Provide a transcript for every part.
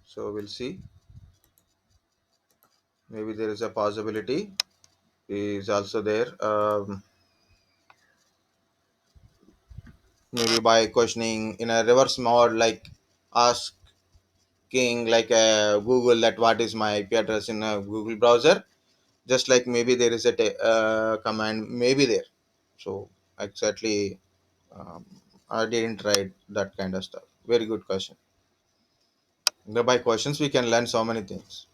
So we'll see. Maybe there is a possibility is also there. Maybe by questioning in a reverse mode, like asking like Google that what is my IP address in a Google browser. Just like maybe there is a command maybe there. So exactly, um, I didn't write that kind of stuff. Very good question. By questions we can learn so many things.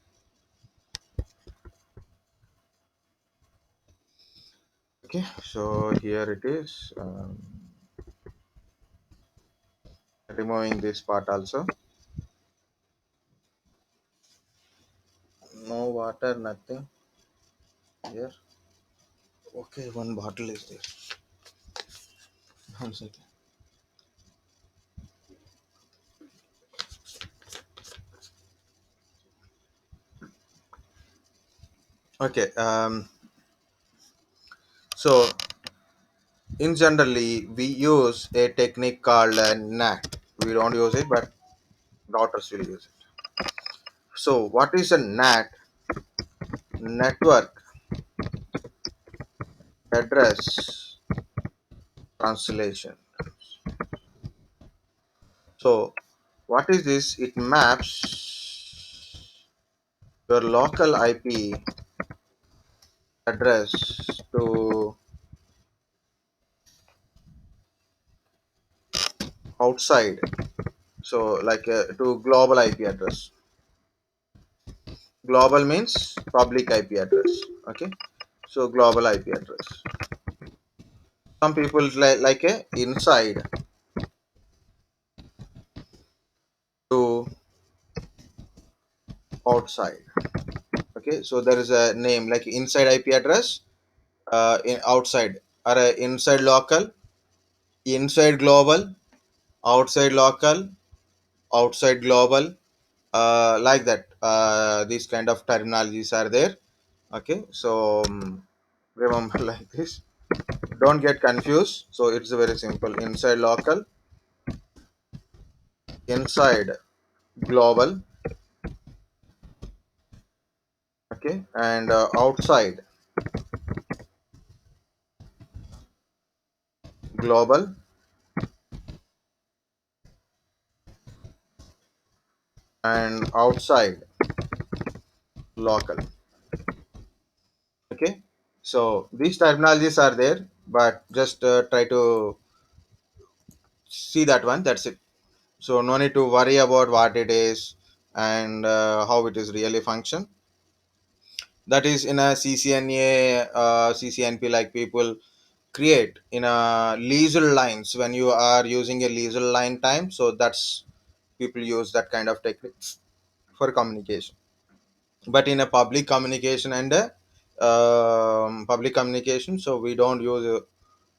Okay, so here it is. Removing this part also. No water, nothing here. Okay, one bottle is there. One second. Okay. So in generally we use a technique called NAT. We don't use it, but doctors will use it. So what is a NAT? Network address translation. So what is this? It maps your local IP address to outside. So like to global IP address. Global means public IP address. Okay. So global IP address. Some people like a inside to outside. Okay. So there is a name like inside IP address, in outside or inside local, inside global, outside local, outside global, like that. These kind of terminologies are there. Okay. So remember like this. Don't get confused. So it's very simple. Inside local, inside global, okay, and outside global and outside local. Okay, so these terminologies are there, but just try to see that one. That's it. So no need to worry about what it is and how it is really function. That is in a CCNA, CCNP, like people create in a leisure lines when you are using a leisure line time. So that's people use that kind of techniques for communication. But in a public communication and public communication, so we don't use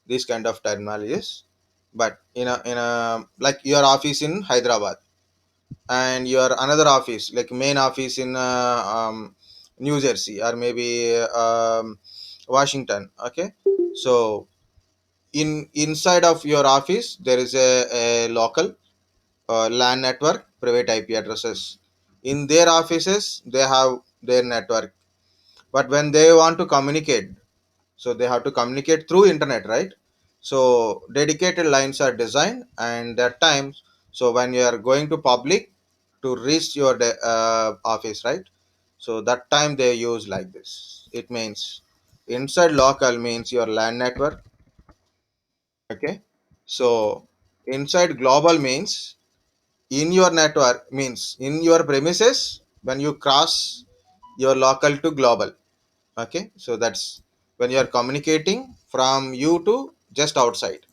this kind of terminologies. But in a like your office in Hyderabad and your another office like main office in New Jersey or maybe Washington. Okay, so in inside of your office there is a local LAN network, private IP addresses. In their offices they have their network, but when they want to communicate, so they have to communicate through internet, right? So dedicated lines are designed and at times, so when you are going to public to reach your office, right? So that time they use like this. It means inside local means your LAN network. Okay, so inside global means in your network, means in your premises when you cross your local to global. Okay, so that's when you are communicating from you to just outside,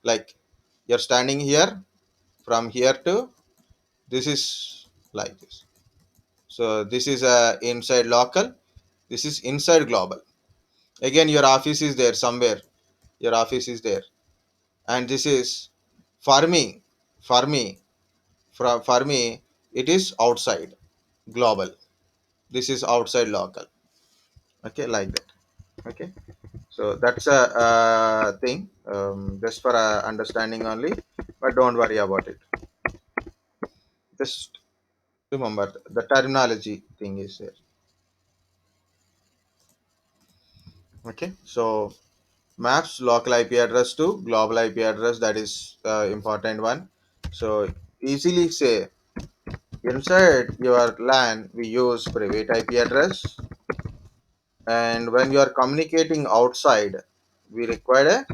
like you're standing here, from here to this is like this. So this is a inside local, this is inside global. Again your office is there somewhere, your office is there, and this is for me, for me, for me it is outside global, this is outside local. Okay, like that. Okay, so that's a thing, just for understanding only, but don't worry about it. Just Remember the terminology thing is there. Okay, so maps local IP address to global IP address, that is important one. So easily say inside your LAN we use private IP address, and when you are communicating outside we require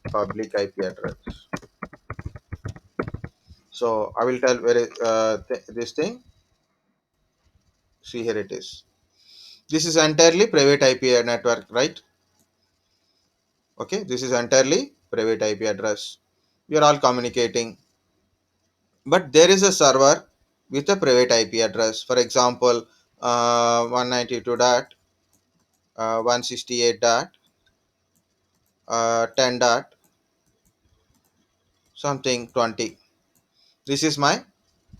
a public IP address. So I will tell where this thing. See, here it is. This is entirely private IP network, right? Okay, this is entirely private IP address. We are all communicating, but there is a server with a private IP address. For example, 192 dot 168 dot 10 dot something 20. This is my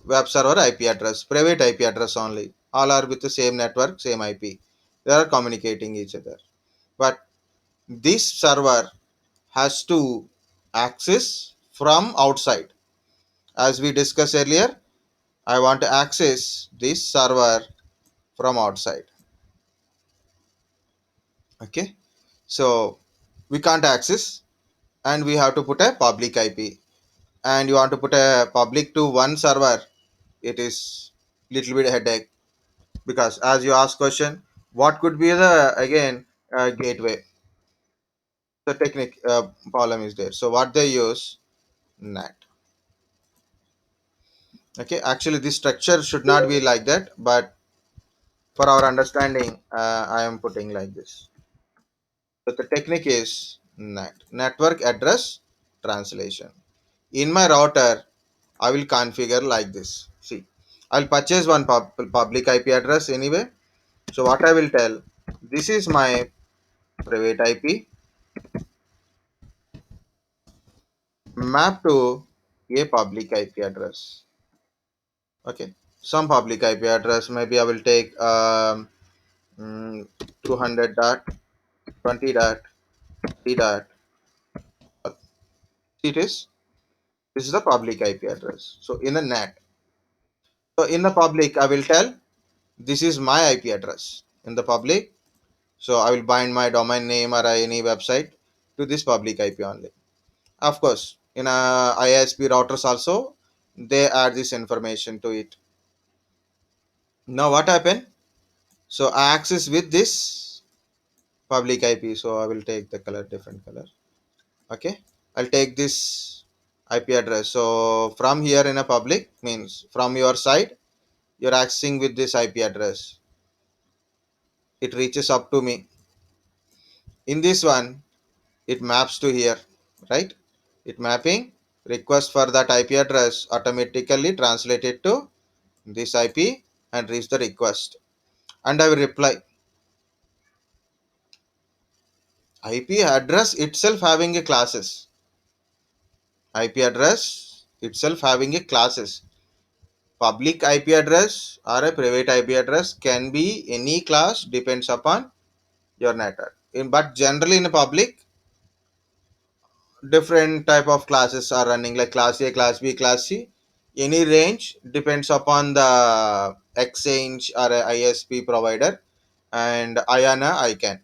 web server IP address, private IP address only. All are with the same network, same IP. They are communicating each other. But this server has to access from outside. As we discussed earlier, I want to access this server from outside. Okay, so we can't access, and we have to put a public IP. And you want to put a public to one server, it is little bit headache, because as you ask question, what could be the again gateway? The technique problem is there. So what they use, NAT. Okay, actually this structure should not be like that, but for our understanding, I am putting like this. So the technique is NAT, network address translation. In my router, I will configure like this. See, I'll purchase one public IP address anyway. So what I will tell, this is my private IP map to a public IP address. Okay, some public IP address. Maybe I will take 200 dot 20 dot 3 dot. It is, this is the public IP address. So in the NAT, so in the public, I will tell this is my IP address in the public. So I will bind my domain name or any website to this public IP only. Of course, in ISP routers also, they add this information to it. Now what happened? So I access with this public IP. So I will take the color, different color. Okay, I'll take this IP address. So from here in a public means from your side, you're accessing with this IP address. It reaches up to me. In this one, it maps to here, right? It mapping request for that IP address automatically translated to this IP and reach the request. And I will reply. IP address itself having a classes. IP address itself having a classes. Public IP address or a private IP address can be any class, depends upon your network. But generally in a public, different type of classes are running, like class A, class B, class C. Any range depends upon the exchange or a ISP provider, and IANA ICANN,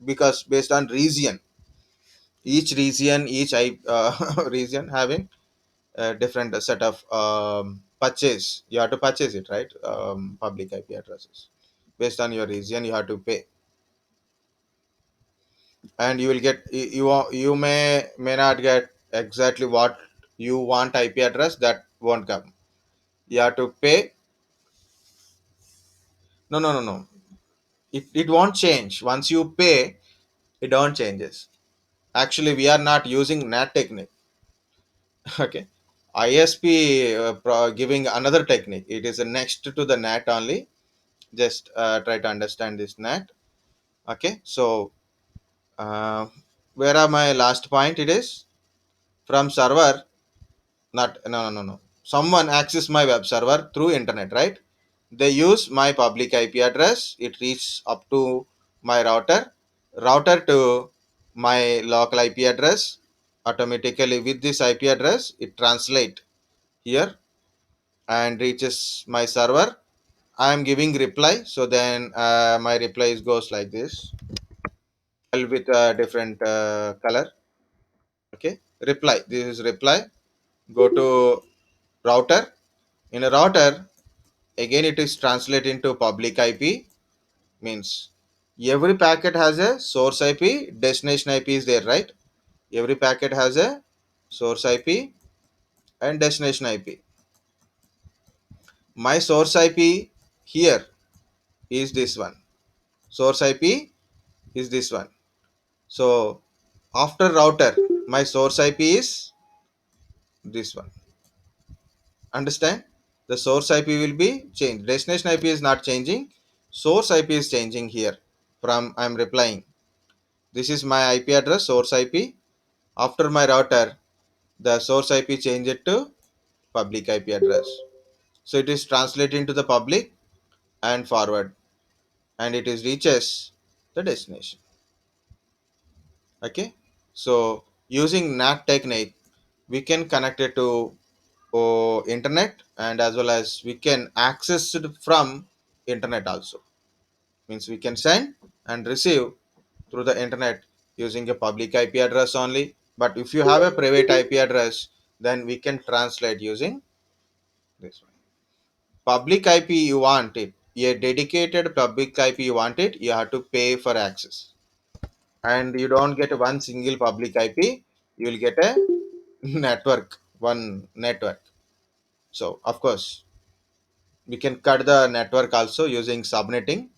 because based on region, each region, each region having a different set of purchase. You have to purchase it, right? Public IP addresses based on your region, you have to pay, and you will get you may not get exactly what you want IP address, that won't come. You have to pay. No, it won't change once you pay. It don't changes. Actually we are not using NAT technique. Okay, ISP giving another technique. It is next to the NAT only. Just try to understand this NAT. Okay, so uh, where are my last point? It is from server. Not, no. Someone access my web server through internet, right? They use my public IP address. It reaches up to my router. Router to my local IP address. Automatically with this IP address, it translate here and reaches my server, I am giving reply. So then my reply goes like this, with a different color. Okay, reply. This is reply. Go to router. In a router, again it is translated into public IP. Means every packet has a source IP, destination IP is there, right? Every packet has a source IP and destination IP. My source IP here is this one. Source IP is this one. So after router, my source IP is this one. Understand? The source IP will be changed. Destination IP is not changing. Source IP is changing here. From I'm replying. This is my IP address, source IP. After my router, the source IP changed to public IP address. So it is translated into the public and forward, and it is reaches the destination. Okay. So using NAT technique, we can connect it to internet, and as well as we can access it from internet also. Means we can send and receive through the internet using a public IP address only. But if you have a private IP address, then we can translate using this one. Public IP you want it, a dedicated public IP you want it, you have to pay for access. And you don't get one single public IP, you will get a network, one network. So of course we can cut the network also using subnetting.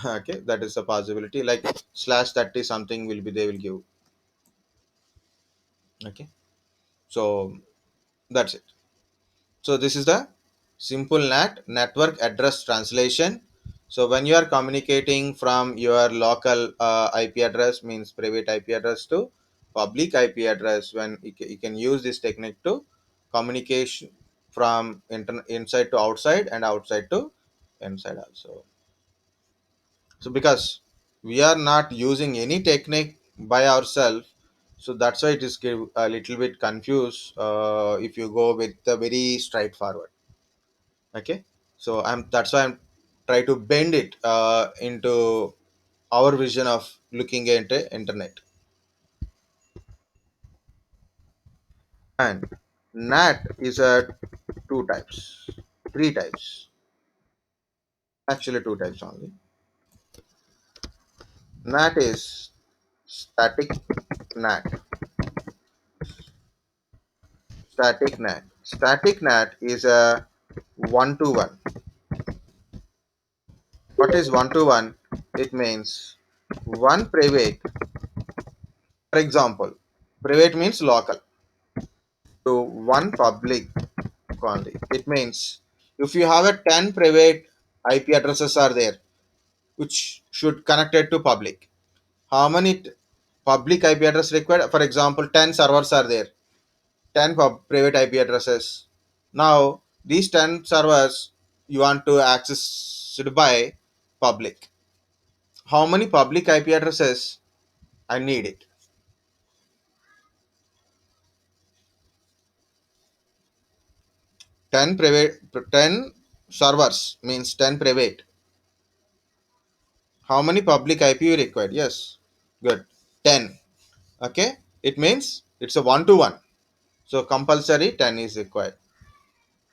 Okay, that is a possibility, like slash 30 something will be, they will give. Okay, so that's it. So this is the simple NAT, network address translation. So when you are communicating from your local IP address, means private IP address, to public IP address, when you can use this technique to communication from inside to outside and outside to inside also. So because we are not using any technique by ourselves, so that's why it is give a little bit confused if you go with the very straightforward. Okay, so I'm that's why I'm try to bend it into our vision of looking into internet. And NAT is a two types, three types, actually two types only. NAT is static NAT. Static NAT is a one to one. What is one to one? It means one private, for example, private means local, to one public only. It means if you have a 10 private IP addresses are there, which should connected to public. How many public IP address required? For example, 10 servers are there, 10 private IP addresses. Now these 10 servers you want to access it by public. How many public IP addresses I need it? 10 private, 10 servers means 10 private. How many public IP you required? Yes, good, 10. Okay, it means it's a one to one, so compulsory 10 is required.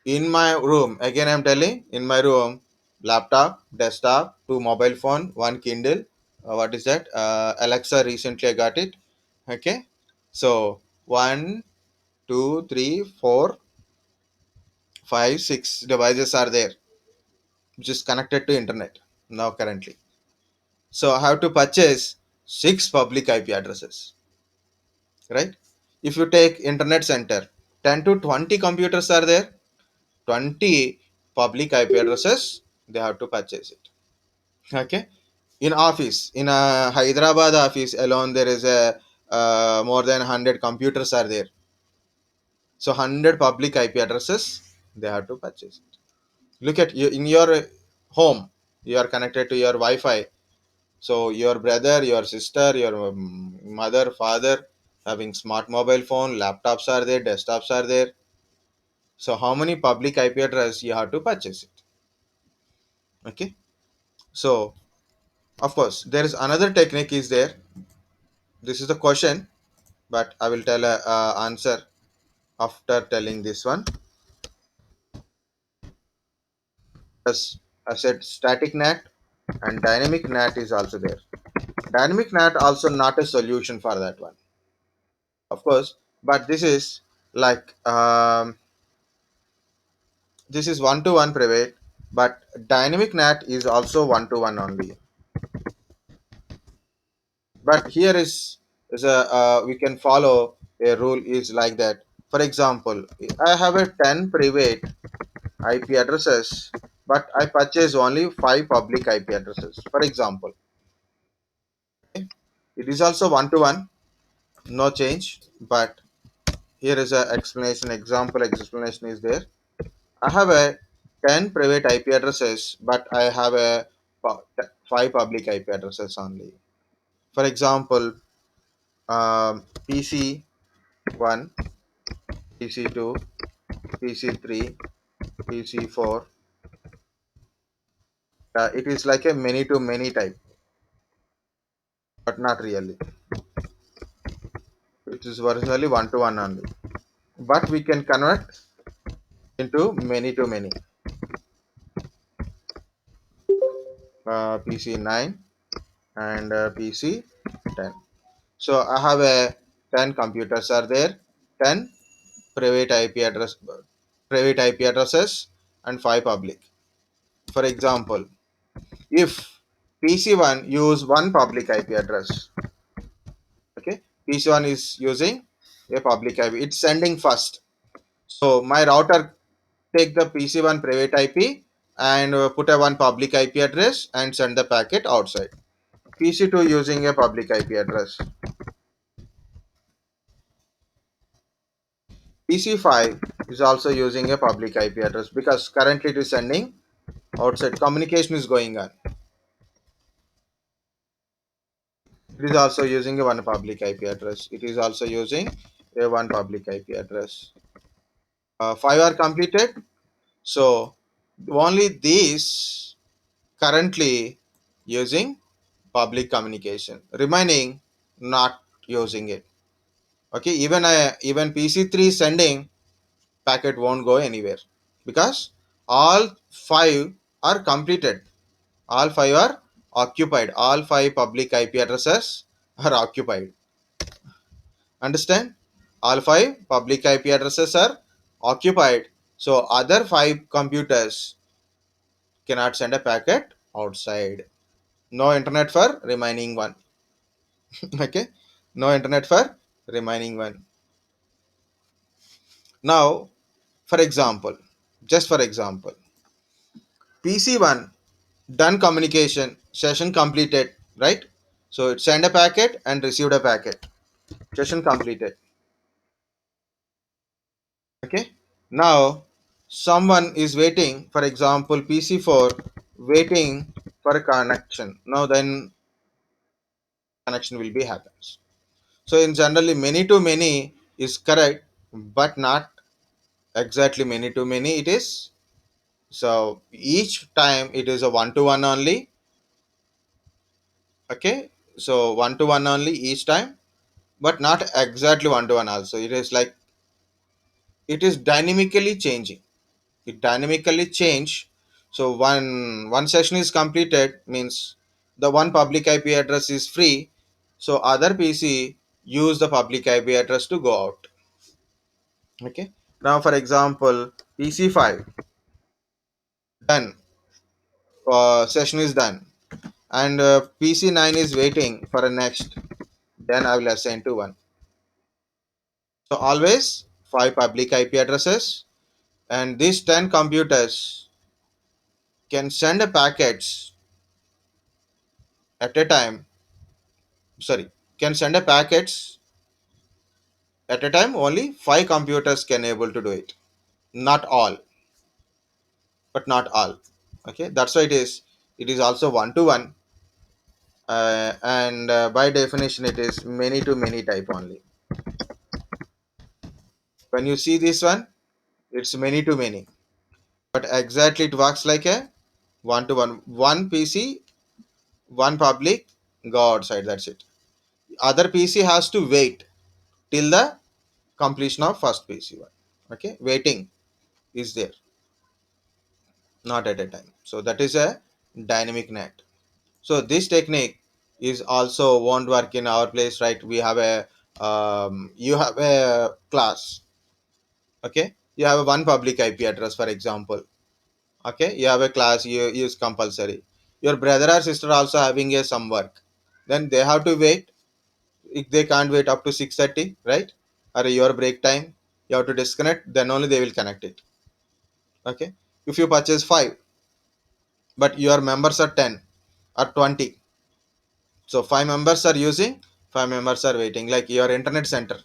In my room, again I'm telling, in my room, laptop, desktop, two mobile phone, one Kindle, what is that, Alexa, recently I got it. Okay, so one, two, three, four, five, six devices are there, which is connected to internet now currently. So I have to purchase six public IP addresses, right? If you take internet center, 10 to 20 computers are there, 20 public IP addresses, they have to purchase it. Okay, in office, in a Hyderabad office alone, there is a more than 100 computers are there, so 100 public IP addresses they have to purchase it. Look at you in your home, you are connected to your Wi-Fi. So your brother, your sister, your mother, father having smart mobile phone, laptops are there, desktops are there. So how many public IP address you have to purchase it. Okay. So of course there is another technique is there. This is the question, but I will tell a answer after telling this one. As I said, static NAT and dynamic NAT is also there. Dynamic NAT also not a solution for that one, of course, but this is like this is one to one private, but dynamic NAT is also one to one only. But here is a we can follow a rule is like that. For example, I have a 10 private IP addresses, but I purchase only 5 public IP addresses. For example, it is also one to one, no change. But here is a explanation. Example explanation is there. I have a 10 private IP addresses, but I have a 5 public IP addresses only. For example, PC1, PC2, PC3, PC4. It is like a many to many type, but not really. It is originally one to one only, but we can convert into many to many. PC9 and PC10. So I have a 10 computers are there, 10 private IP address, private IP addresses, and 5 public. For example, if PC1 use one public IP address, okay, PC1 is using a public IP. It's sending first. So my router take the PC1 private IP and put a one public IP address and send the packet outside. PC2 using a public IP address. PC5 is also using a public IP address because currently it is sending outside. Communication is going on. It is also using a one public IP address. It is also using a one public IP address. 5 are completed. So only these currently using public communication, remaining not using it. Okay, even PC3 sending packet won't go anywhere because all 5 are completed. All 5 are occupied. All 5 public IP addresses are occupied. Understand? All 5 public IP addresses are occupied. So other 5 computers cannot send a packet outside. No internet for remaining one. Okay, no internet for remaining one. Now, for example, just for example, PC1 done communication session completed, right? So it sent a packet and received a packet. Session completed. Okay. Now someone is waiting. For example, PC4 waiting for a connection. Now then connection will be happens. So in generally many to many is correct, but not exactly many to many. It is so each time it is a one to one only. Okay, so one to one only each time, but not exactly one to one also. It is like it is dynamically changing. It dynamically change. So one session is completed means the one public IP address is free. So other PC use the public IP address to go out. Okay. Now for example, PC5 done. Session is done, and PC9 is waiting for a next. Then I will assign to one. So always 5 public IP addresses, and these 10 computers can send a packets at a time. Sorry, can send a packets at a time. Only 5 computers can able to do it. Not all, but not all. Okay, that's why it is. It is also one to one, and by definition, it is many to many type only. When you see this one, It's many to many, but exactly it works like a one to one. One PC, one public, go outside. That's it. Other PC has to wait till the completion of first PC one. Okay, waiting is there, not at a time. So that is a dynamic net. So this technique is also won't work in our place, right? We have a you have a class. Okay, you have a one public IP address, for example. Okay, you have a class, you use compulsory. Your brother or sister also having a some work, then they have to wait. If they can't wait up to 6:30, right, or your break time, you have to disconnect, then only they will connect it. Okay, if you purchase 5 but your members are 10 or 20, so 5 members are using, 5 members are waiting, like your internet center.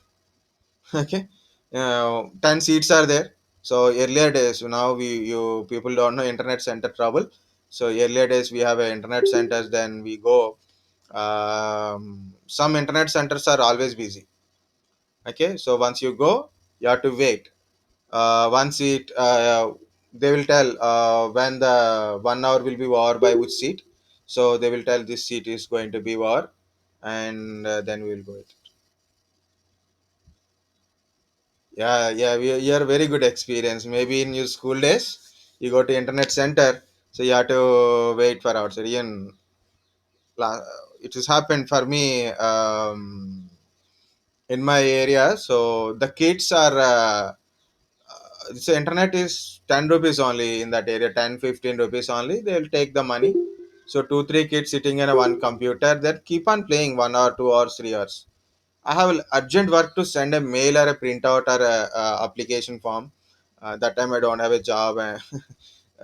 Okay, 10 seats are there. So earlier days, now we you people don't know internet center trouble. So earlier days we have a internet centers, then we go, some internet centers are always busy. Okay, so once you go, you have to wait. One seat, they will tell when the 1 hour will be over by which seat. So they will tell this seat is going to be over, and then we will go. Yeah, yeah, you are very good experience. Maybe in your school days, you go to internet center, so you have to wait for hours. Again, it has happened for me in my area. So the kids are, so internet is 10 rupees only in that area, 10-15 rupees only. They'll take the money. So two, three kids sitting in a one computer, that keep on playing 1 hour, 2 hours, 3 hours. I have urgent work to send a mail or a printout or a application form. That time I don't have a job,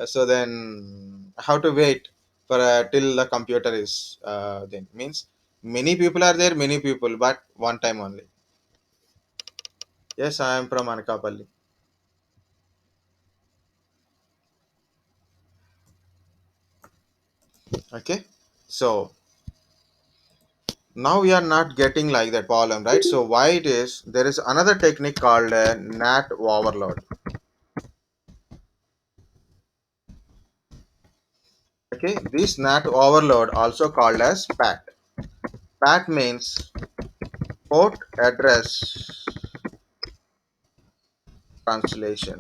so then I have to wait for till the computer is. Then means many people are there, many people, but one time only. Yes, I am from Anakapalli. Okay, so now we are not getting like that problem, right? So why it is? There is another technique called NAT overload. Okay, this NAT overload also called as PAT. PAT means port address translation.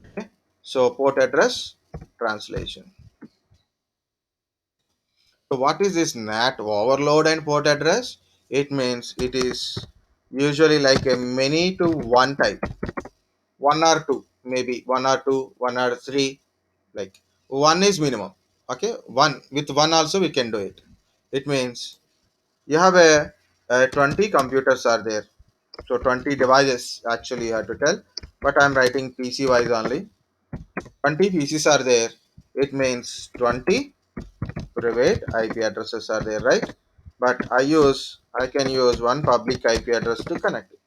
Okay, so port address translation. So what is this NAT overload and port address? It means it is usually like a many to one type, one or two, maybe one or two, one or three. Like one is minimum. Okay, one with one also we can do it. It means you have a 20 computers are there. So 20 devices actually you have to tell, but I'm writing PC wise only. 20 PCs are there. It means 20 private IP addresses are there, right? But I can use one public IP address to connect it.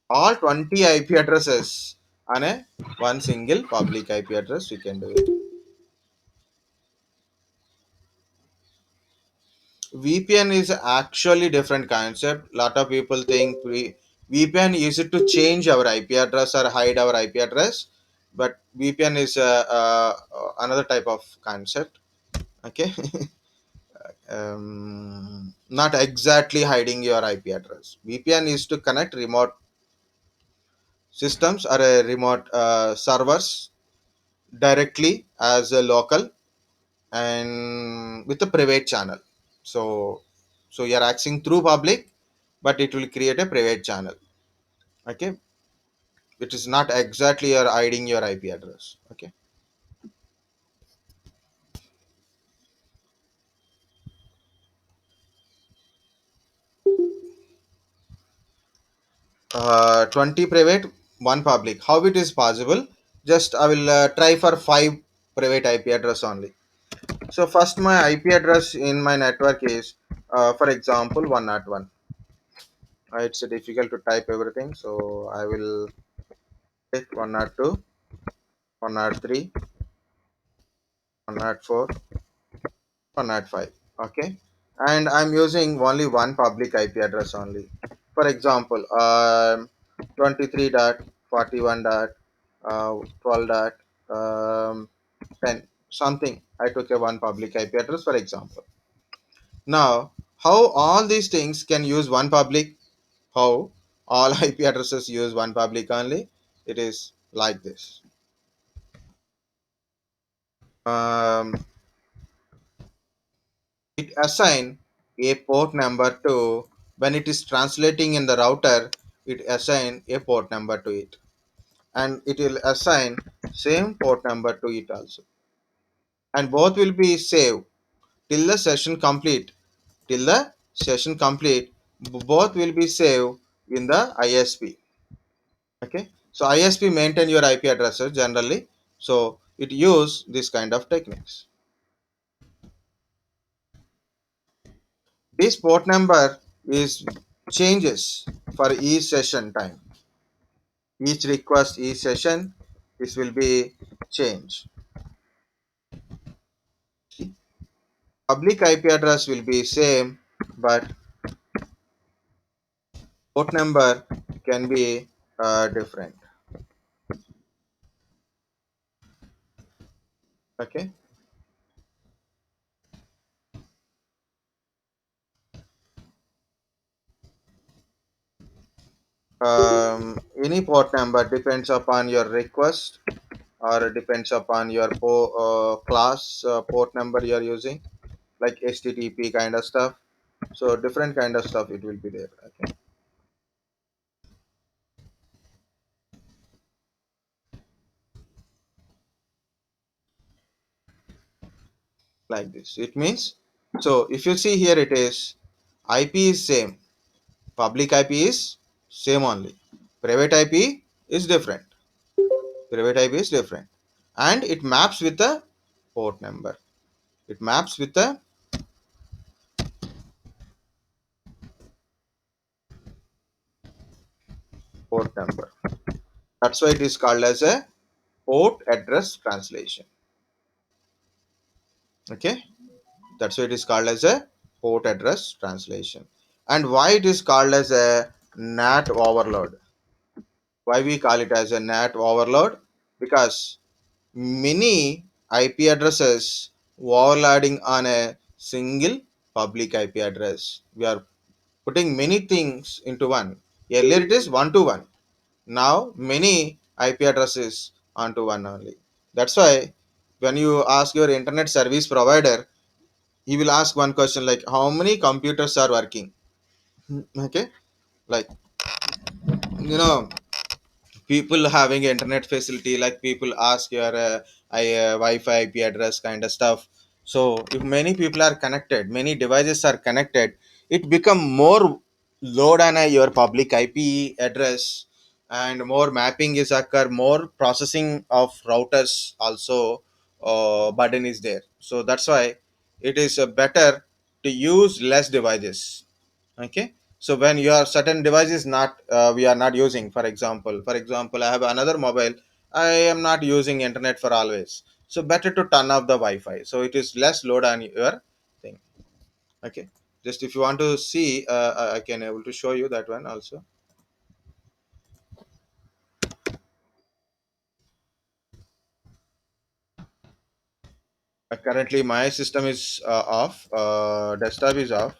All 20 IP addresses on a one single public IP address we can do it. VPN is actually different concept. Lot of people think VPN is it to change our IP address or hide our IP address, but VPN is another type of concept. Okay, not exactly hiding your IP address. VPN is to connect remote systems or a remote servers directly as a local and with a private channel. So, so you're accessing through public, but it will create a private channel. Okay, it is not exactly you're hiding your IP address. Okay, 20 private, one public. How it is possible? Just I will try for 5 private IP address only. So first my IP address in my network is, for example, 101. It's difficult to type everything, so I will take 102, 103, 104, 105. Okay, and I'm using only one public IP address only. For example, 23 41 dot 12 dot um, 10 something. I took a one public IP address for example. Now, how all these things can use one public? How all IP addresses use one public only? It is like this. Um, it assign a port number to when it is translating in the router. It assign a port number to it, and it will assign same port number to it also, and both will be saved till the session complete. Till the session complete, both will be saved in the ISP. Okay, so ISP maintain your IP addresses generally, so it use this kind of techniques. This port number is changes for each session time. Each request, each session, this will be changed. Public IP address will be same, but port number can be different. Okay. Any port number depends upon your request or depends upon your class port number you are using, like HTTP kind of stuff. So different kind of stuff it will be there. Okay, like this. It means, so if you see here, it is IP is same, public IP is same only, private IP is different. Private IP is different, and it maps with the port number. It maps with the port number. That's why it is called as a port address translation. Okay, that's why it is called as a port address translation. And why it is called as a NAT overload? Why we call it as a NAT overload? Because many IP addresses overloading on a single public IP address. We are putting many things into one. Earlier it is one to one. Now many IP addresses onto one only. That's why when you ask your internet service provider, he will ask one question like how many computers are working. Okay, like, you know, people having internet facility, like people ask your wi-fi IP address kind of stuff. So if many people are connected, many devices are connected, it become more load on your public IP address, and more mapping is occur, more processing of routers also burden is there. So that's why it is better to use less devices. Okay, so when your certain device is not we are not using, for example I have another mobile, I am not using internet for always, so better to turn off the wi-fi, so it is less load on your thing. Okay, just if you want to see, I can able to show you that one also. Currently my system is off, desktop is off.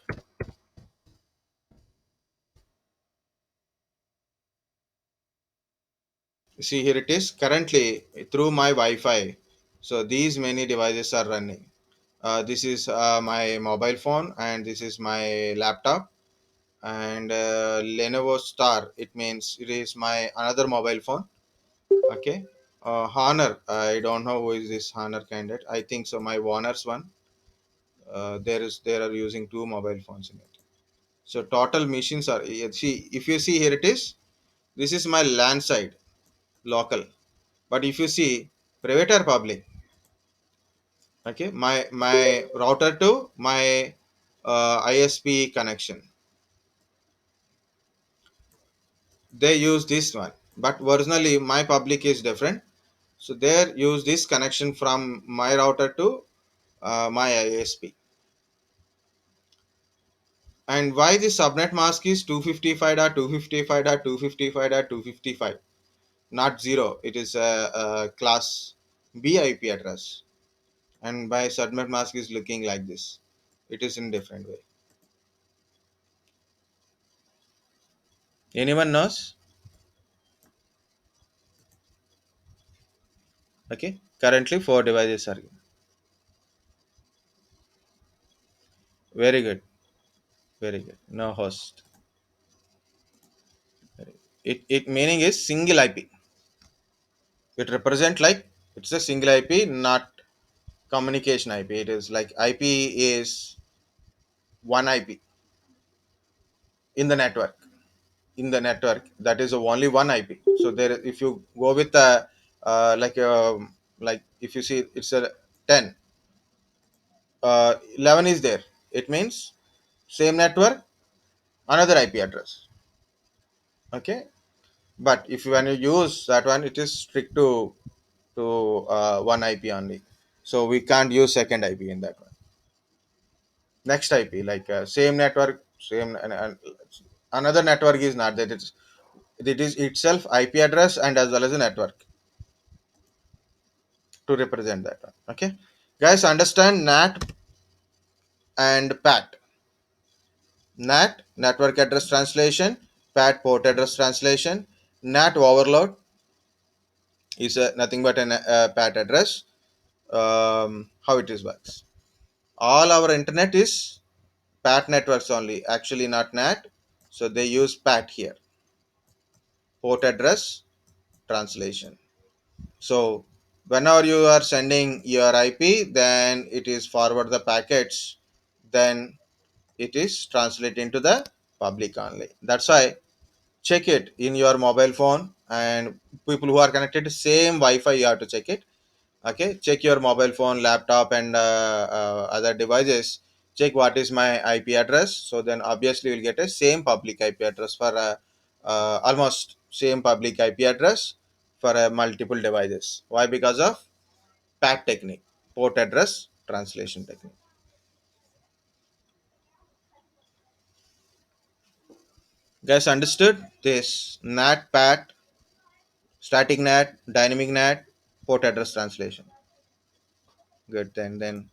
See here it is currently through my wi-fi, so these many devices are running. This is my mobile phone, and this is my laptop, and Lenovo Star. It means it is my another mobile phone. Okay, Honor. I don't know who is this Honor candidate. I think so. My Warner's one. There are using two mobile phones in it. So total machines are, see if you see here it is. This is my LAN side local. But if you see private or public, okay, my router to my ISP connection, they use this one, but originally my public is different, so they use this connection from my router to my ISP. And why this subnet mask is 255.255.255.255? not 0. It is a class B IP address, and my subnet mask is looking like this. It is in different way. Anyone knows? Okay. Currently, 4 devices are. Very good. Very good. No host. It meaning is single IP. It represent like it's a single IP, not communication IP. It is like IP is one IP in the network. In the network, that is only one IP. So there, if you go with a like if you see it's a 10, 11 is there. It means same network, another IP address. Okay, but if you when you use that one, it is strict to one IP only. So we can't use second IP in that one. Next IP, like same network, same and another network is not that. It is itself IP address and as well as a network to represent that one. Okay, guys, understand NAT and PAT. NAT, network address translation. PAT, port address translation. NAT overload is nothing but an PAT address. How it is works. All our internet is PAT networks only, actually not NAT. So they use PAT here, port address translation. So whenever you are sending your IP, then it is forward the packets, then it is translated into the public only. That's why check it in your mobile phone, and people who are connected to same Wi-Fi, you have to check it. Okay, check your mobile phone, laptop, and other devices. Check what is my IP address. So then obviously you'll get a same public IP address for almost same public IP address for multiple devices. Why? Because of PAT technique, port address translation technique. Guys, understood this NAT, PAT, static NAT, dynamic NAT, port address translation. Good. Then